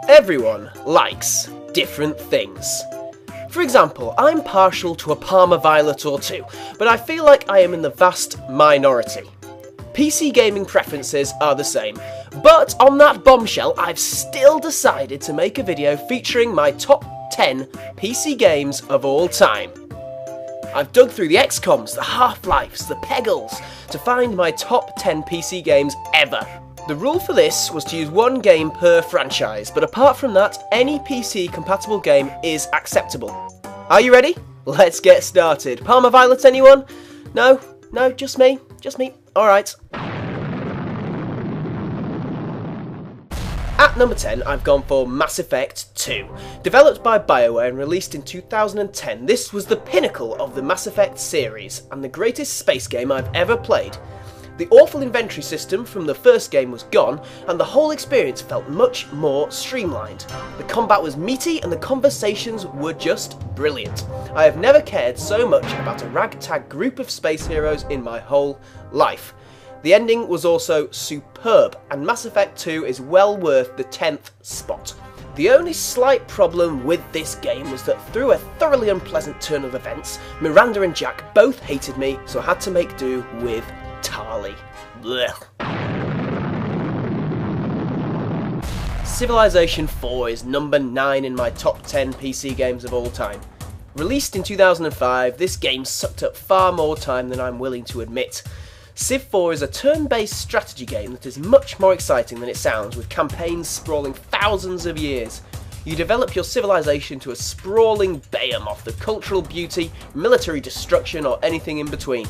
Everyone likes different things. For example, I'm partial to a Parma Violet or two, but I feel like I am in the vast minority. PC gaming preferences are the same, but on that bombshell, I've still decided to make a video featuring my top 10 PC games of all time. I've dug through the XCOMs, the Half-Lifes, the Peggles to find my top 10 PC games ever. The rule for this was to use one game per franchise, but apart from that, any PC-compatible game is acceptable. Are you ready? Let's get started. Parma Violet, anyone? No, just me. Alright. At number 10, I've gone for Mass Effect 2. Developed by BioWare and released in 2010, this was the pinnacle of the Mass Effect series, and the greatest space game I've ever played. The awful inventory system from the first game was gone, and the whole experience felt much more streamlined. The combat was meaty and the conversations were just brilliant. I have never cared so much about a ragtag group of space heroes in my whole life. The ending was also superb, and Mass Effect 2 is well worth the 10th spot. The only slight problem with this game was that through a thoroughly unpleasant turn of events, Miranda and Jack both hated me, so I had to make do with Tali. Blech. Civilization 4 is number 9 in my top 10 PC games of all time. Released in 2005, this game sucked up far more time than I'm willing to admit. Civ 4 is a turn-based strategy game that is much more exciting than it sounds, with campaigns sprawling thousands of years. You develop your civilization to a sprawling behemoth of cultural beauty, military destruction, or anything in between.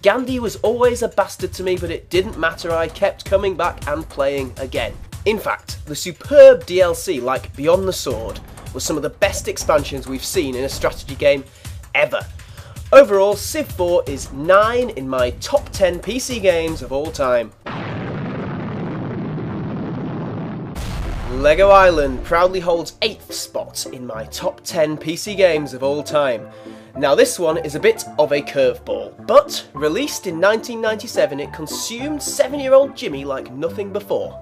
Gandhi was always a bastard to me, but it didn't matter, I kept coming back and playing again. In fact, the superb DLC like Beyond the Sword was some of the best expansions we've seen in a strategy game ever. Overall, Civ 4 is 9 in my top 10 PC games of all time. Lego Island proudly holds 8th spot in my top 10 PC games of all time. Now this one is a bit of a curveball, but released in 1997 it consumed 7-year-old Jimmy like nothing before.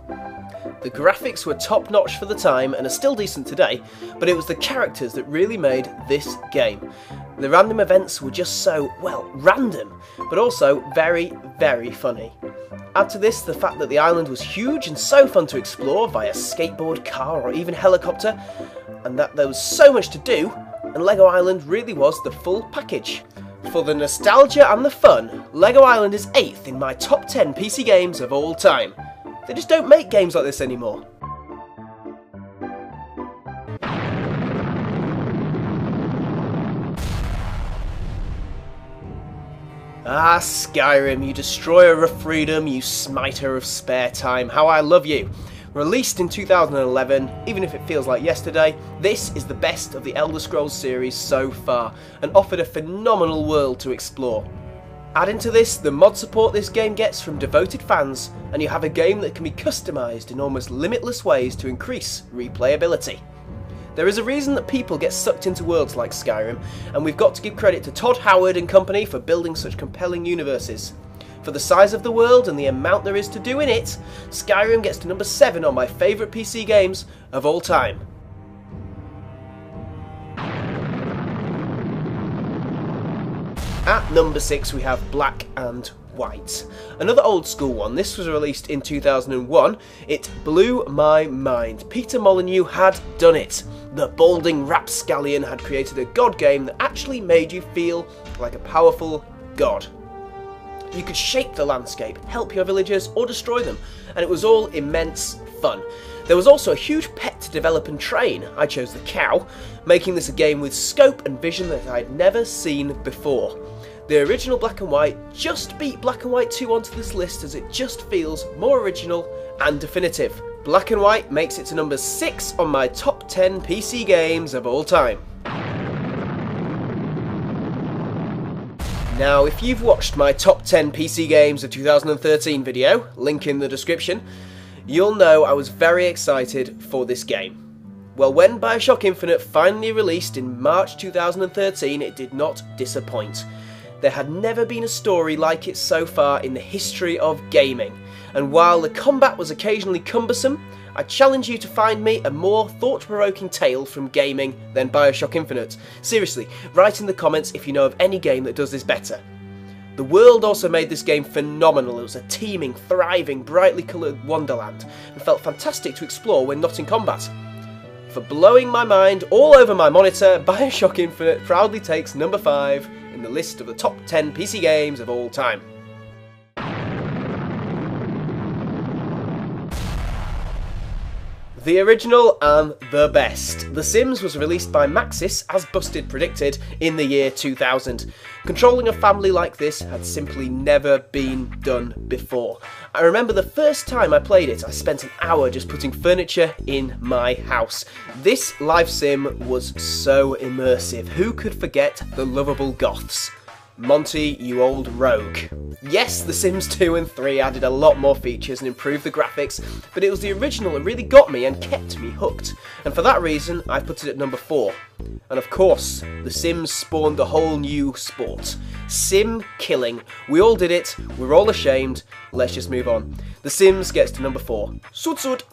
The graphics were top-notch for the time and are still decent today, but it was the characters that really made this game. The random events were just so, well, random, but also very, very funny. Add to this the fact that the island was huge and so fun to explore via skateboard, car or even helicopter, and that there was so much to do, and Lego Island really was the full package. For the nostalgia and the fun, Lego Island is 8th in my top 10 PC games of all time. They just don't make games like this anymore. Ah, Skyrim, you destroyer of freedom, you smiter of spare time, how I love you. Released in 2011, even if it feels like yesterday, this is the best of the Elder Scrolls series so far, and offered a phenomenal world to explore. Add into this the mod support this game gets from devoted fans, and you have a game that can be customised in almost limitless ways to increase replayability. There is a reason that people get sucked into worlds like Skyrim, and we've got to give credit to Todd Howard and company for building such compelling universes. For the size of the world and the amount there is to do in it, Skyrim gets to number 7 on my favourite PC games of all time. At number 6 we have Black and White. Another old school one. This was released in 2001. It blew my mind. Peter Molyneux had done it. The balding rapscallion had created a god game that actually made you feel like a powerful god. You could shape the landscape, help your villagers or destroy them, and it was all immense fun. There was also a huge pet to develop and train. I chose the cow, making this a game with scope and vision that I'd never seen before. The original Black and White just beat Black and White 2 onto this list as it just feels more original and definitive. Black and White makes it to number 6 on my top 10 PC games of all time. Now, if you've watched my top 10 PC games of 2013 video, link in the description, you'll know I was very excited for this game. Well, when BioShock Infinite finally released in March 2013, it did not disappoint. There had never been a story like it so far in the history of gaming, and while the combat was occasionally cumbersome, I challenge you to find me a more thought-provoking tale from gaming than Bioshock Infinite. Seriously, write in the comments if you know of any game that does this better. The world also made this game phenomenal. It was a teeming, thriving, brightly coloured wonderland, and felt fantastic to explore when not in combat. For blowing my mind all over my monitor, Bioshock Infinite proudly takes number 5 in the list of the top 10 PC games of all time. The original and the best. The Sims was released by Maxis, as Busted predicted, in the year 2000. Controlling a family like this had simply never been done before. I remember the first time I played it, I spent an hour just putting furniture in my house. This live sim was so immersive. Who could forget the lovable goths? Monty, you old rogue. Yes, The Sims 2 and 3 added a lot more features and improved the graphics, but it was the original that really got me and kept me hooked. And for that reason, I put it at number 4. And of course, The Sims spawned a whole new sport. Sim killing. We all did it, we're all ashamed, let's just move on. The Sims gets to number 4. Sud sud!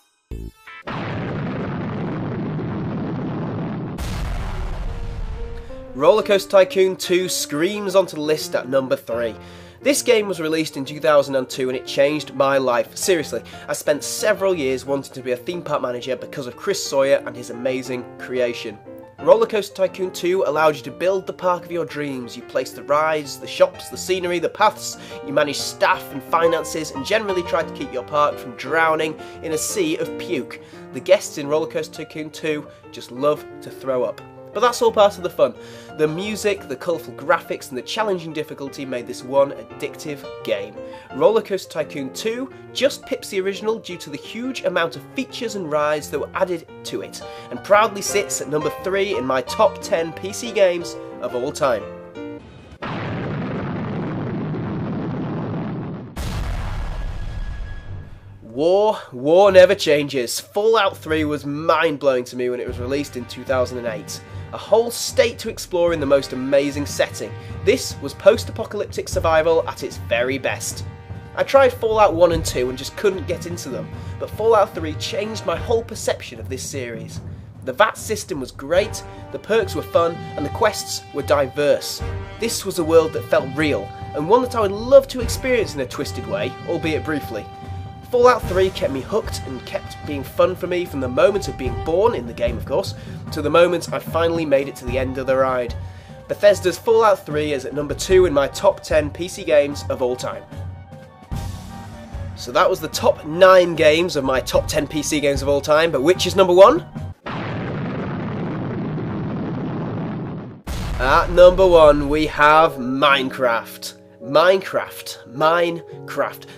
Rollercoaster Tycoon 2 screams onto the list at number 3. This game was released in 2002 and it changed my life. Seriously, I spent several years wanting to be a theme park manager because of Chris Sawyer and his amazing creation. Rollercoaster Tycoon 2 allowed you to build the park of your dreams. You placed the rides, the shops, the scenery, the paths, you managed staff and finances and generally tried to keep your park from drowning in a sea of puke. The guests in Rollercoaster Tycoon 2 just love to throw up. But that's all part of the fun. The music, the colourful graphics and the challenging difficulty made this one addictive game. Rollercoaster Tycoon 2 just pips the original due to the huge amount of features and rides that were added to it, and proudly sits at number 3 in my top 10 PC games of all time. War never changes. Fallout 3 was mind-blowing to me when it was released in 2008. A whole state to explore in the most amazing setting. This was post-apocalyptic survival at its very best. I tried Fallout 1 and 2 and just couldn't get into them, but Fallout 3 changed my whole perception of this series. The VAT system was great, the perks were fun, and the quests were diverse. This was a world that felt real, and one that I would love to experience in a twisted way, albeit briefly. Fallout 3 kept me hooked and kept being fun for me from the moment of being born, in the game of course, to the moment I finally made it to the end of the ride. Bethesda's Fallout 3 is at number 2 in my top 10 PC games of all time. So that was the top 9 games of my top 10 PC games of all time, but which is number 1? At number 1 we have Minecraft. Minecraft,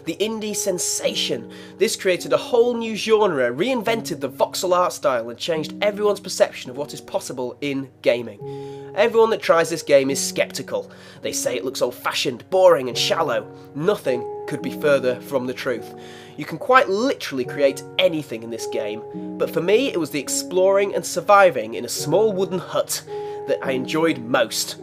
the indie sensation. This created a whole new genre, reinvented the voxel art style and changed everyone's perception of what is possible in gaming. Everyone that tries this game is skeptical. They say it looks old-fashioned, boring and shallow. Nothing could be further from the truth. You can quite literally create anything in this game, but for me it was the exploring and surviving in a small wooden hut that I enjoyed most.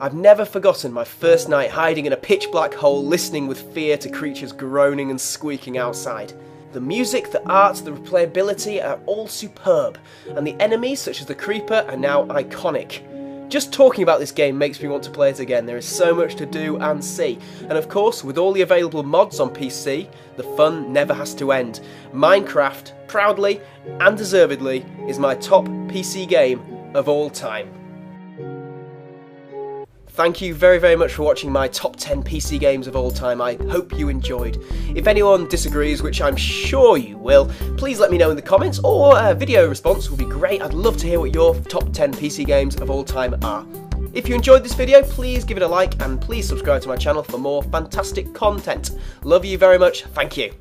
I've never forgotten my first night hiding in a pitch black hole, listening with fear to creatures groaning and squeaking outside. The music, the art, the replayability are all superb, and the enemies, such as the Creeper, are now iconic. Just talking about this game makes me want to play it again. There is so much to do and see, and of course, with all the available mods on PC, the fun never has to end. Minecraft, proudly and deservedly, is my top PC game of all time. Thank you very, very much for watching my top 10 PC games of all time. I hope you enjoyed. If anyone disagrees, which I'm sure you will, please let me know in the comments, or a video response would be great. I'd love to hear what your top 10 PC games of all time are. If you enjoyed this video, please give it a like and please subscribe to my channel for more fantastic content. Love you very much. Thank you.